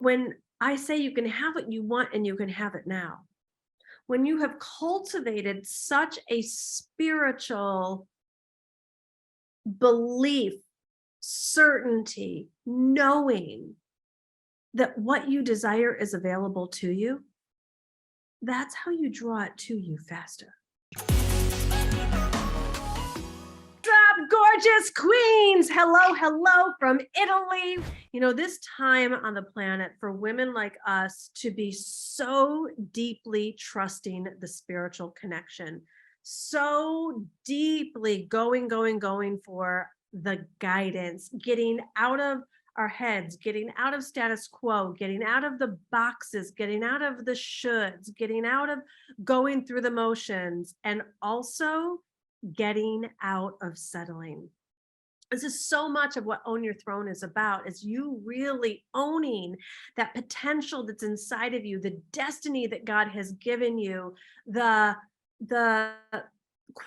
When I say you can have what you want and you can have it now, when you have cultivated such a spiritual belief, certainty, knowing that what you desire is available to you, that's how you draw it to you faster. Drop, gorgeous queens. Hello, hello from Italy. You know, this time on the planet for women like us to be so deeply trusting the spiritual connection, so deeply going for the guidance, getting out of our heads, getting out of status quo, getting out of the boxes, getting out of the shoulds, getting out of going through the motions, and also getting out of settling. This is so much of what Own Your Throne is about, is you really owning that potential that's inside of you, the destiny that God has given you, the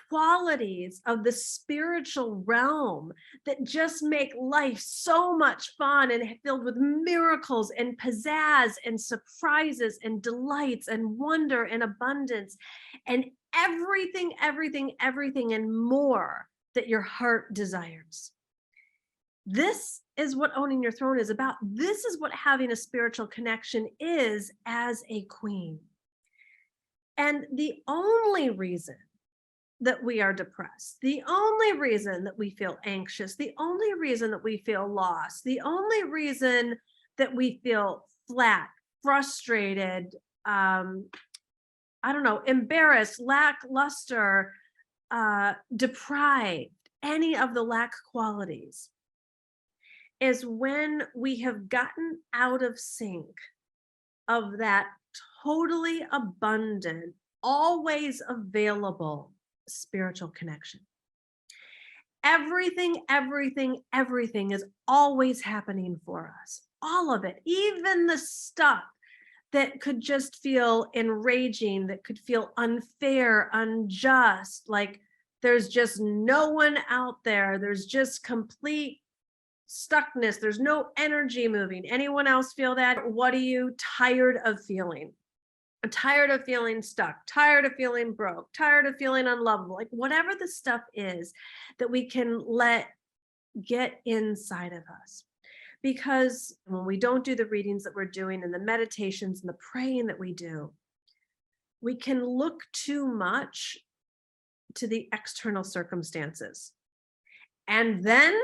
qualities of the spiritual realm that just make life so much fun and filled with miracles and pizzazz and surprises and delights and wonder and abundance and everything and more that your heart desires. This is what owning your throne is about. This is what having a spiritual connection is as a queen. And the only reason that we are depressed, the only reason that we feel anxious, the only reason that we feel lost, the only reason that we feel flat, frustrated, embarrassed, lackluster, deprived, any of the lack qualities, is when we have gotten out of sync of that totally abundant, always available spiritual connection. Everything is always happening for us. All of it, even the stuff that could just feel enraging, that could feel unfair, unjust, like there's just no one out there. There's just complete stuckness. There's no energy moving. Anyone else feel that? What are you tired of feeling? I'm tired of feeling stuck, tired of feeling broke, tired of feeling unlovable, like whatever the stuff is that we can let get inside of us. Because when we don't do the readings that we're doing and the meditations and the praying that we do, we can look too much to the external circumstances. And then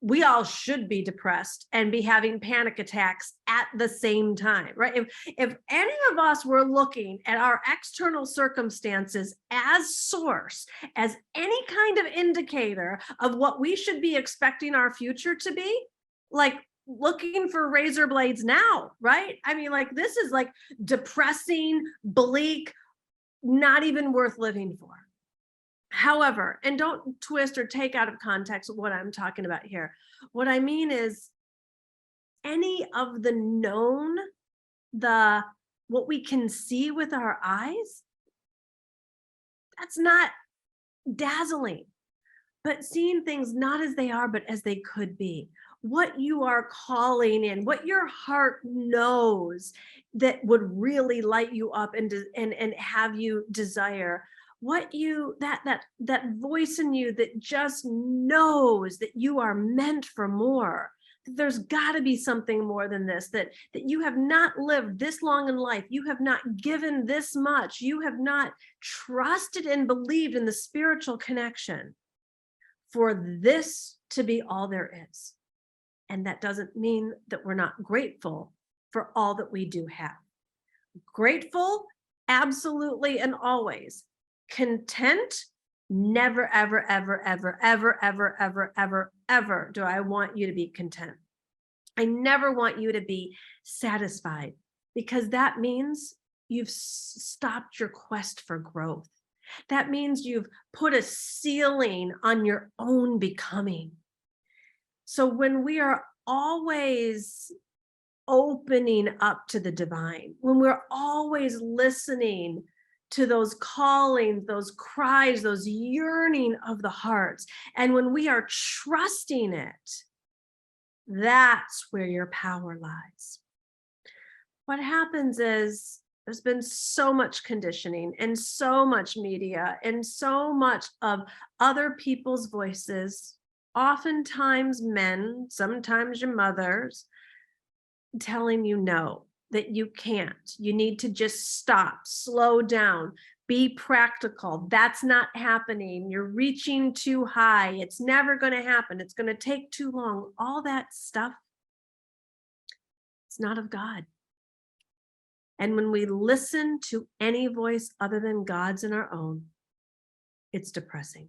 we all should be depressed and be having panic attacks at the same time, right? If any of us were looking at our external circumstances as source, as any kind of indicator of what we should be expecting our future to be, like looking for razor blades now, right? I mean, like this is like depressing, bleak, not even worth living for. However, and don't twist or take out of context what I'm talking about here. What I mean is any of the known, what we can see with our eyes, that's not dazzling. But seeing things not as they are, but as they could be. What you are calling in, what your heart knows that would really light you up and have you desire. What you that voice in you that just knows that you are meant for more. There's got to be something more than this, that you have not lived this long in life. You have not given this much. You have not trusted and believed in the spiritual connection for this to be all there is. And that doesn't mean that we're not grateful for all that we do have. Grateful, absolutely and always. Content, never, ever do I want you to be content. I never want you to be satisfied, because that means you've stopped your quest for growth. That means you've put a ceiling on your own becoming. So when we are always opening up to the divine, when we're always listening to those callings, those cries, those yearning of the hearts, and when we are trusting it, that's where your power lies. what happens is there's been so much conditioning and so much media and so much of other people's voices, oftentimes men, sometimes your mothers, telling you no, that you can't. You need to just stop, slow down, be practical. That's not happening. You're reaching too high. It's never going to happen. It's going to take too long. All that stuff, it's not of God. And when we listen to any voice other than God's in our own, it's depressing.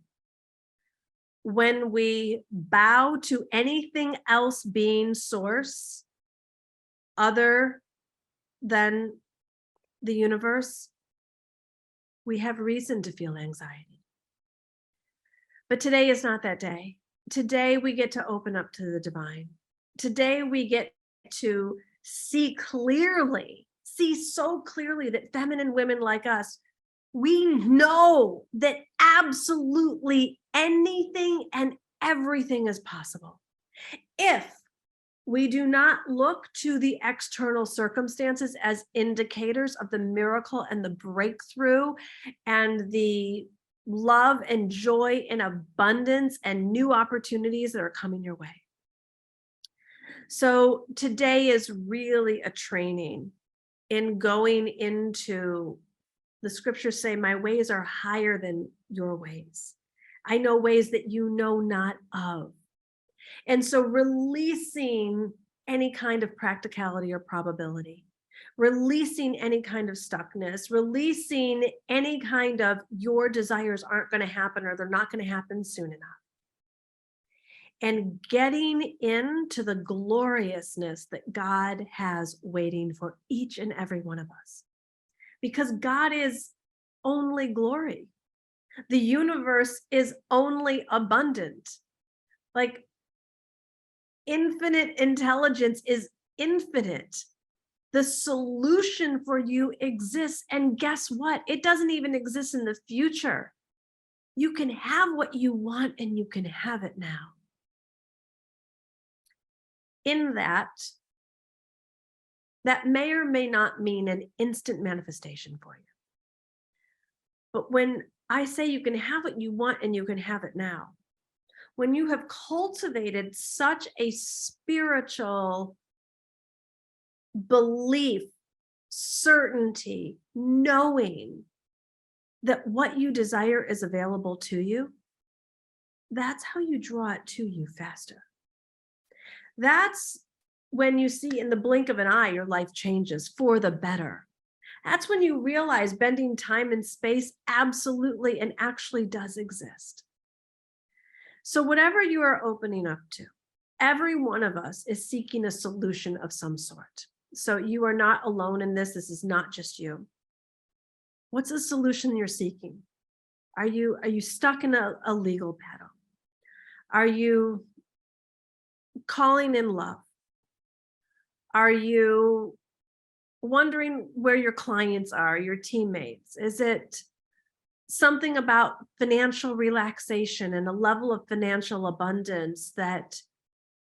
When we bow to anything else being source other than the universe, we have reason to feel anxiety. But today is not that day. Today we get to open up to the divine. Today we get to see clearly, see so clearly that feminine women like us, we know that absolutely anything and everything is possible. If we do not look to the external circumstances as indicators of the miracle and the breakthrough and the love and joy and abundance and new opportunities that are coming your way. So today is really a training in going into, the scriptures say, my ways are higher than your ways. I know ways that you know not of. And so releasing any kind of practicality or probability, releasing any kind of stuckness, releasing any kind of your desires aren't going to happen or they're not going to happen soon enough. And getting into the gloriousness that God has waiting for each and every one of us. Because God is only glory. The universe is only abundant. Like, infinite intelligence is infinite. The solution for you exists. And guess what? It doesn't even exist in the future. You can have what you want and you can have it now. In that may or may not mean an instant manifestation for you. But when I say you can have what you want and you can have it now, when you have cultivated such a spiritual belief, certainty, knowing that what you desire is available to you, that's how you draw it to you faster. That's when you see in the blink of an eye, your life changes for the better. That's when you realize bending time and space absolutely and actually does exist. So whatever you are opening up to, every one of us is seeking a solution of some sort. So you are not alone in this. This is not just you. What's the solution you're seeking? Are you stuck in a legal battle? Are you calling in love? Are you wondering where your clients are, your teammates? Is it something about financial relaxation and a level of financial abundance that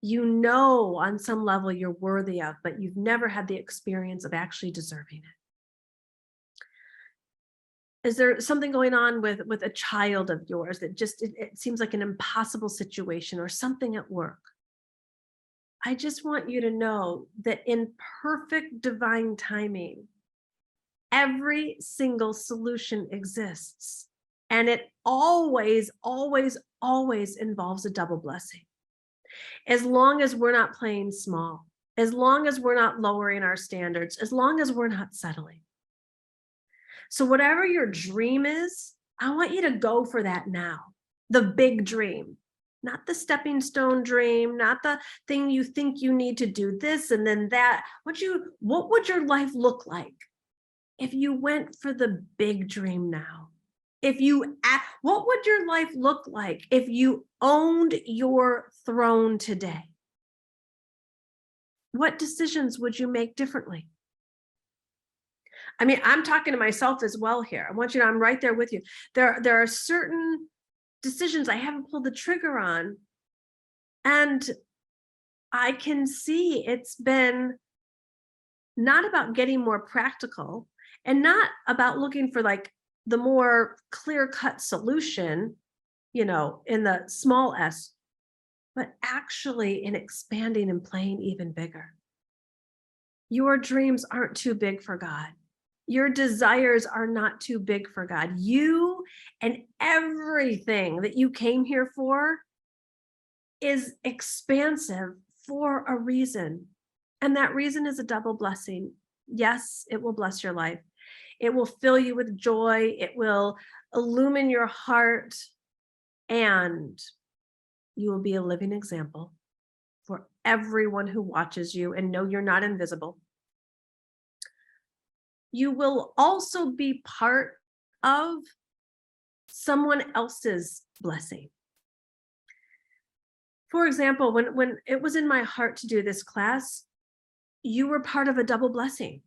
you know on some level you're worthy of, but you've never had the experience of actually deserving it? Is there something going on with a child of yours that just, it seems like an impossible situation, or something at work? I just want you to know that in perfect divine timing, every single solution exists. And it always, always, always involves a double blessing. As long as we're not playing small, as long as we're not lowering our standards, as long as we're not settling. So whatever your dream is, I want you to go for that now. The big dream, not the stepping stone dream, not the thing you think you need to do this and then that. What would your life look like if you went for the big dream now? What would your life look like if you owned your throne today? What decisions would you make differently? I mean, I'm talking to myself as well here. I want you to, I'm right there with you. There are certain decisions I haven't pulled the trigger on, and I can see it's been not about getting more practical, and not about looking for like the more clear-cut solution, in the small s, but actually in expanding and playing even bigger. Your dreams aren't too big for God. Your desires are not too big for God. You and everything that you came here for is expansive for a reason. And that reason is a double blessing. Yes, it will bless your life. It will fill you with joy. It will illumine your heart. And you will be a living example for everyone who watches you, and know you're not invisible. You will also be part of someone else's blessing. For example, when it was in my heart to do this class, you were part of a double blessing.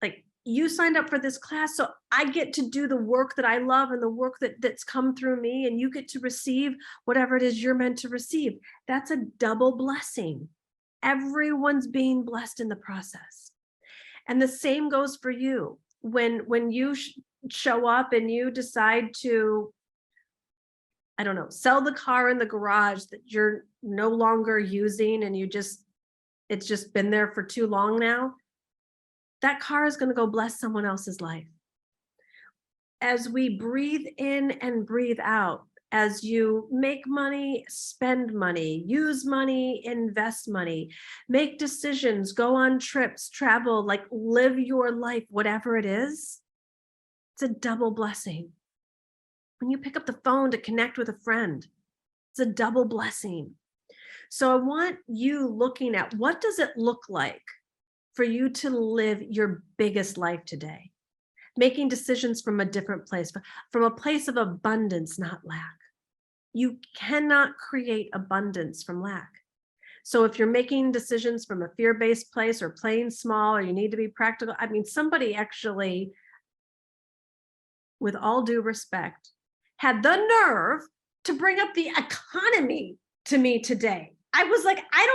Like, you signed up for this class, so I get to do the work that I love and the work that's come through me, and you get to receive whatever it is you're meant to receive. That's a double blessing. Everyone's being blessed in the process. And the same goes for you. When you show up and you decide to, I don't know, sell the car in the garage that you're no longer using, and it's just been there for too long now, that car is going to go bless someone else's life. As we breathe in and breathe out, as you make money, spend money, use money, invest money, make decisions, go on trips, travel, like live your life, whatever it is, it's a double blessing. When you pick up the phone to connect with a friend, it's a double blessing. So I want you looking at, what does it look like for you to live your biggest life today? Making decisions from a different place, from a place of abundance, not lack. You cannot create abundance from lack. So if you're making decisions from a fear-based place, or playing small, or you need to be practical, I mean, somebody actually, with all due respect, had the nerve to bring up the economy to me today. I was like, I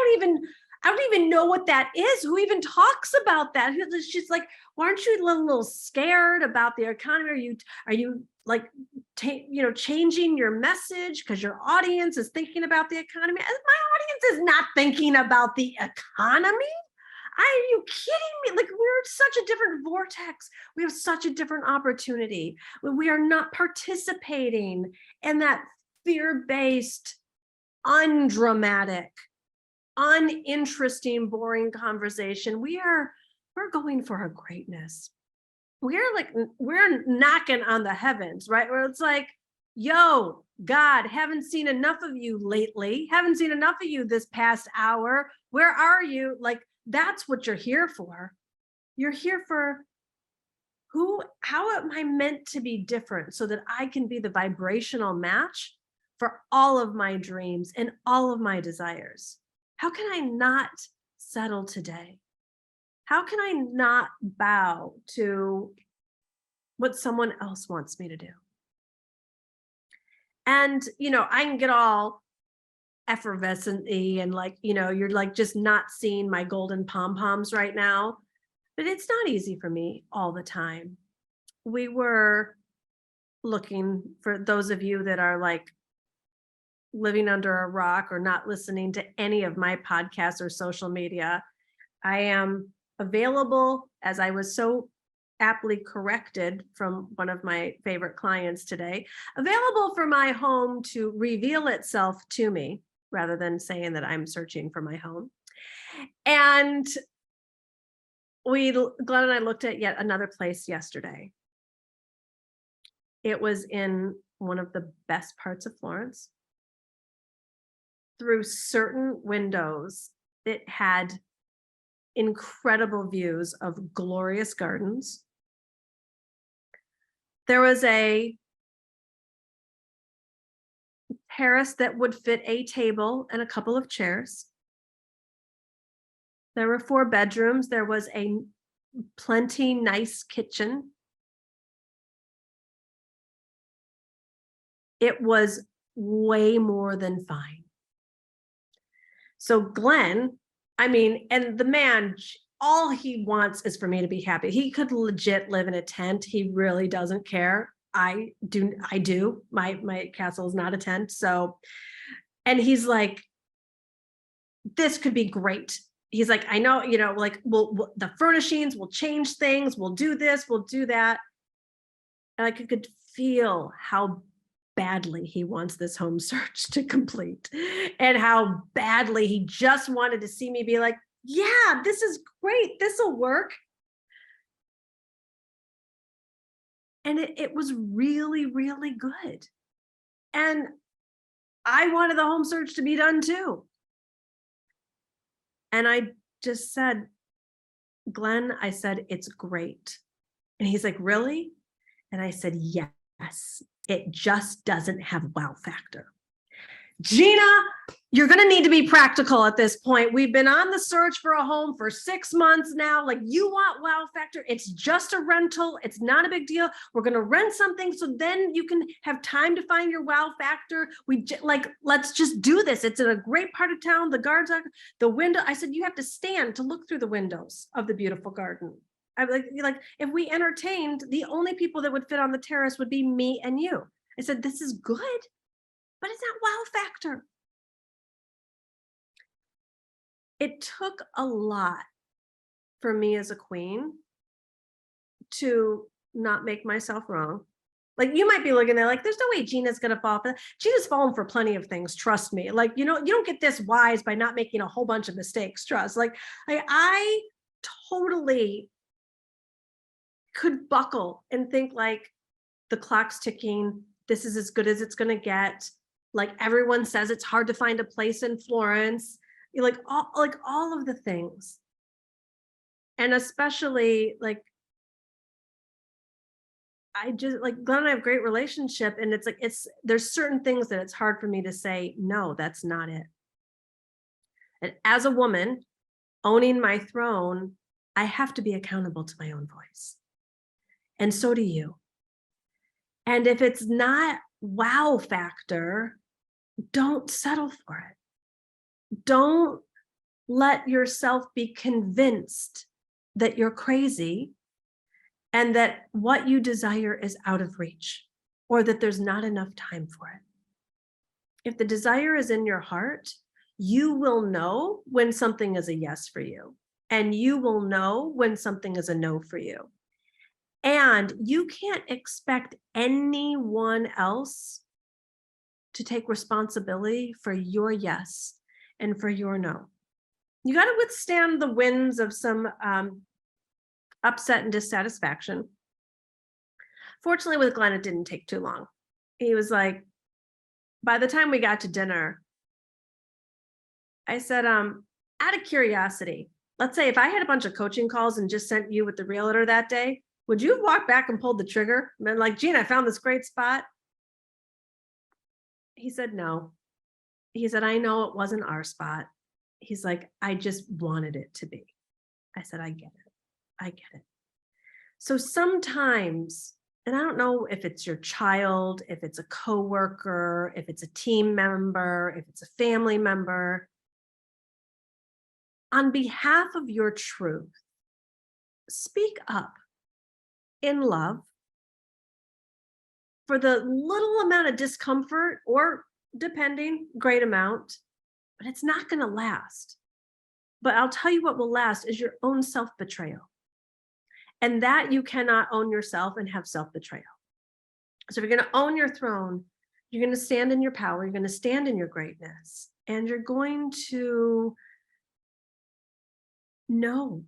don't even know what that is. Who even talks about that? She's like, well, aren't you a little scared about the economy? Are you like, changing your message because your audience is thinking about the economy? My audience is not thinking about the economy. Are you kidding me? Like, we're in such a different vortex. We have such a different opportunity. We are not participating in that fear-based, undramatic, uninteresting, boring conversation. We're going for a greatness. We're knocking on the heavens, right? Where it's like, yo, God, haven't seen enough of you lately. Haven't seen enough of you this past hour. Where are you? Like, that's what you're here for. You're here for how am I meant to be different so that I can be the vibrational match for all of my dreams and all of my desires? How can I not settle today? How can I not bow to what someone else wants me to do? And, I can get all effervescent-y and like, you're like just not seeing my golden pom-poms right now, but it's not easy for me all the time. We were looking, for those of you that are like living under a rock or not listening to any of my podcasts or social media, I am available, as I was so aptly corrected from one of my favorite clients today, available for my home to reveal itself to me, rather than saying that I'm searching for my home. And Glenn and I looked at yet another place yesterday. It was in one of the best parts of Florence. Through certain windows, it had incredible views of glorious gardens. There was a terrace that would fit a table and a couple of chairs. There were 4 bedrooms. There was a plenty nice kitchen. It was way more than fine. So Glenn, and the man all he wants is for me to be happy. He could legit live in a tent. He really doesn't care. I do. My castle is not a tent. So, and he's like, this could be great. He's like, I know, like we'll the furnishings will change things. We'll do this, we'll do that. And I could feel how badly he wants this home search to complete and how badly he just wanted to see me be like, yeah, this is great. This will work. And it was really, really good. And I wanted the home search to be done too. And I just said, Glenn, I said, it's great. And he's like, really? And I said, yes, it just doesn't have wow factor. Gina, you're going to need to be practical at this point. We've been on the search for a home for 6 months now. Like, you want wow factor. It's just a rental. It's not a big deal. We're going to rent something so then you can have time to find your wow factor. Let's just do this. It's in a great part of town. The gardens are the window. I said, you have to stand to look through the windows of the beautiful garden. I like if we entertained, the only people that would fit on the terrace would be me and you. I said, this is good, but it's not wow factor. It took a lot for me as a queen to not make myself wrong. Like, you might be looking there like, there's no way Gina's going to fall for that. Gina's fallen for plenty of things. Trust me. Like, you don't get this wise by not making a whole bunch of mistakes. Trust. Like I totally could buckle and think like, the clock's ticking. This is as good as it's going to get. Like, everyone says it's hard to find a place in Florence. Like all of the things. And especially like, I just like Glenn and I have a great relationship, and it's like, there's certain things that it's hard for me to say, no, that's not it. And as a woman owning my throne, I have to be accountable to my own voice. And so do you. And if it's not wow factor, don't settle for it. Don't let yourself be convinced that you're crazy and that what you desire is out of reach, or that there's not enough time for it. If the desire is in your heart, you will know when something is a yes for you, and you will know when something is a no for you. And you can't expect anyone else to take responsibility for your yes and for your no. You got to withstand the winds of some upset and dissatisfaction. Fortunately, with Glenn, it didn't take too long. He was like, by the time we got to dinner, I said, out of curiosity, let's say if I had a bunch of coaching calls and just sent you with the realtor that day, would you have walked back and pulled the trigger and been like, Gina, I found this great spot? He said, no. He said, I know it wasn't our spot. He's like, I just wanted it to be. I said, I get it. I get it. So sometimes, and I don't know if it's your child, if it's a coworker, if it's a team member, if it's a family member, on behalf of your truth, speak up in love for the little amount of discomfort, or depending, great amount, but it's not going to last. But I'll tell you what will last is your own self-betrayal. And that you cannot own yourself and have self-betrayal. So if you're going to own your throne, you're going to stand in your power, you're going to stand in your greatness, and you're going to know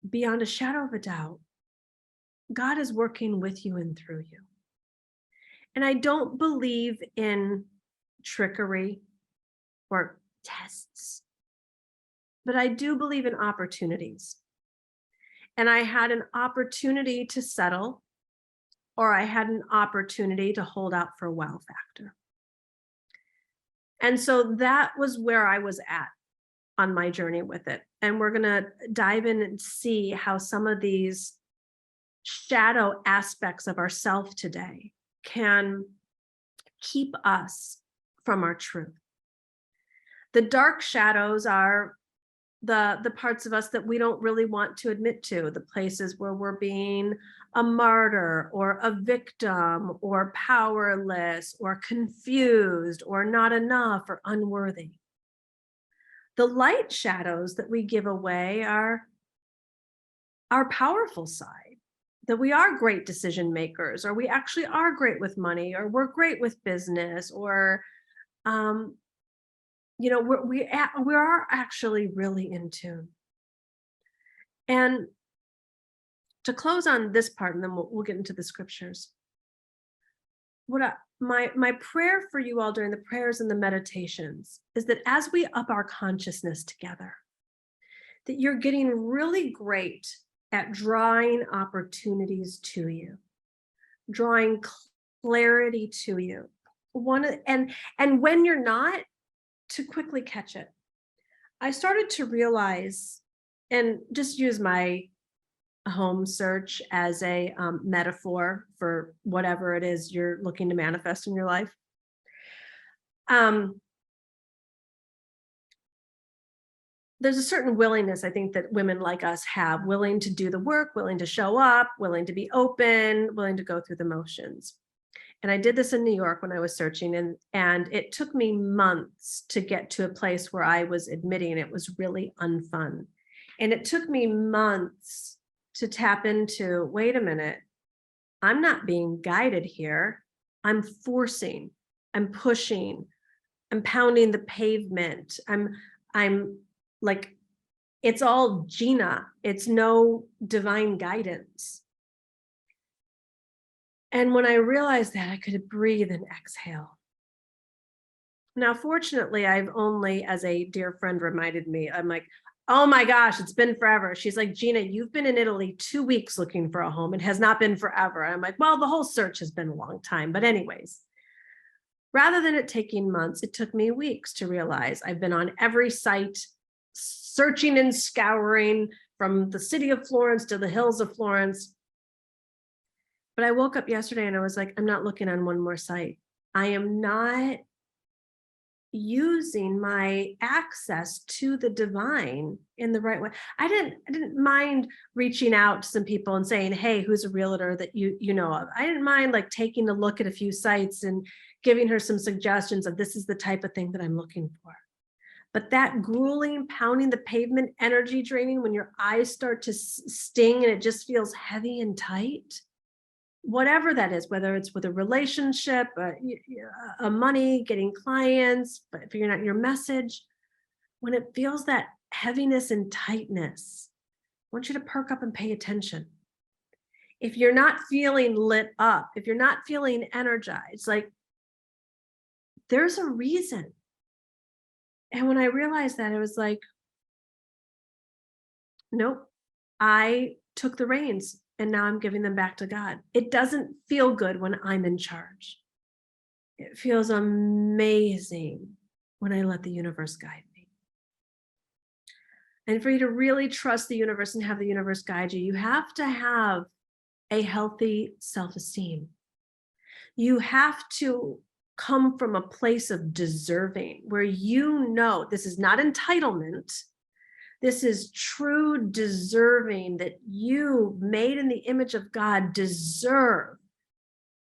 beyond a shadow of a doubt, God is working with you and through you. And I don't believe in trickery or tests, but I do believe in opportunities. And I had an opportunity to settle, or I had an opportunity to hold out for a wow factor. And so that was where I was at on my journey with it. And we're going to dive in and see how some of these shadow aspects of ourself today can keep us from our truth. The dark shadows are the parts of us that we don't really want to admit to, the places where we're being a martyr or a victim or powerless or confused or not enough or unworthy. The light shadows that we give away are our powerful side, that we are great decision makers, or we actually are great with money, or we're great with business, or we are actually really in tune. And to close on this part, and then we'll get into the scriptures. My prayer for you all during the prayers and the meditations is that as we up our consciousness together, that you're getting really great at drawing opportunities to you, drawing clarity to you. And when you're not, to quickly catch it. I started to realize, and just use my home search as a metaphor for whatever it is you're looking to manifest in your life. There's a certain willingness, I think, that women like us have, willing to do the work, willing to show up, willing to be open, willing to go through the motions. And I did this in New York when I was searching, and it took me months to get to a place where I was admitting it was really unfun. And it took me months to tap into, wait a minute, I'm not being guided here. I'm forcing, I'm pushing, I'm pounding the pavement. I'm like, it's all Gina. It's no divine guidance. And when I realized that, I could breathe and exhale. Now, fortunately, I've only, as a dear friend reminded me, I'm like, oh my gosh, it's been forever. She's like, Gina, you've been in Italy 2 weeks looking for a home. It has not been forever. And I'm like, well, the whole search has been a long time. But anyways, rather than it taking months, it took me weeks to realize I've been on every site, searching and scouring from the city of Florence to the hills of Florence. But I woke up yesterday and I was like, I'm not looking on one more site. I am not using my access to the divine in the right way. I didn't mind reaching out to some people and saying, hey, who's a realtor that you know of? I didn't mind like taking a look at a few sites and giving her some suggestions of this is the type of thing that I'm looking for. But that grueling, pounding the pavement, energy draining, when your eyes start to sting and it just feels heavy and tight, whatever that is, whether it's with a relationship, a money, getting clients, but figuring out your message, when it feels that heaviness and tightness, I want you to perk up and pay attention. If you're not feeling lit up, if you're not feeling energized, like there's a reason. And when I realized that, it was like, nope, I took the reins. And now I'm giving them back to God. It doesn't feel good when I'm in charge. It feels amazing when I let the universe guide me. And for you to really trust the universe and have the universe guide you, you have to have a healthy self-esteem. You have to come from a place of deserving, where you know this is not entitlement. This is true deserving, that you, made in the image of God, deserve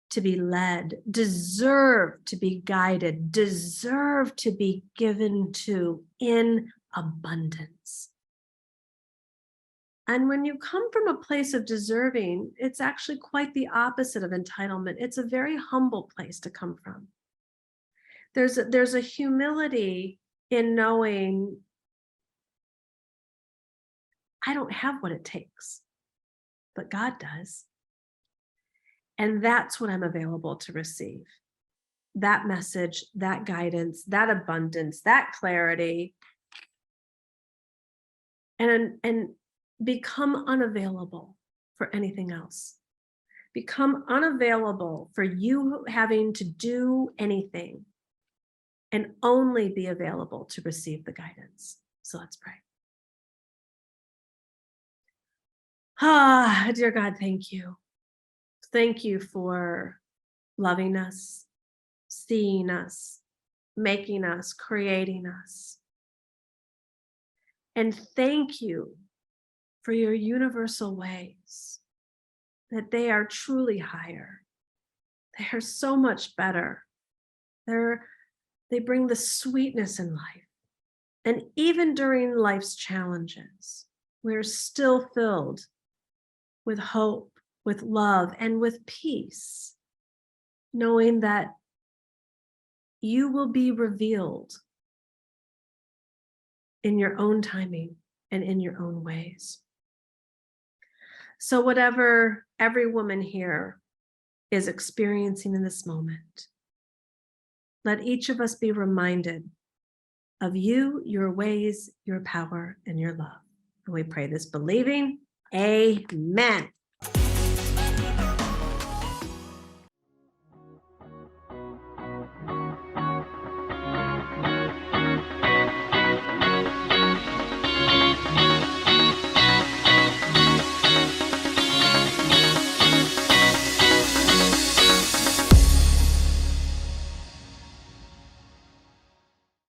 to be led, deserve to be guided, deserve to be given to in abundance. And when you come from a place of deserving, it's actually quite the opposite of entitlement. It's a very humble place to come from. There's a humility in knowing I don't have what it takes, but God does. And that's what I'm available to receive. That message, that guidance, that abundance, that clarity, and become unavailable for anything else. Become unavailable for you having to do anything, and only be available to receive the guidance. So let's pray. Ah, dear God, thank you. Thank you for loving us, seeing us, making us, creating us. And thank you for your universal ways, that they are truly higher. They are so much better. They bring the sweetness in life. And even during life's challenges, we're still filled with hope, with love, and with peace, knowing that you will be revealed in your own timing and in your own ways. So whatever every woman here is experiencing in this moment, let each of us be reminded of you, your ways, your power, and your love. And we pray this believing. Amen.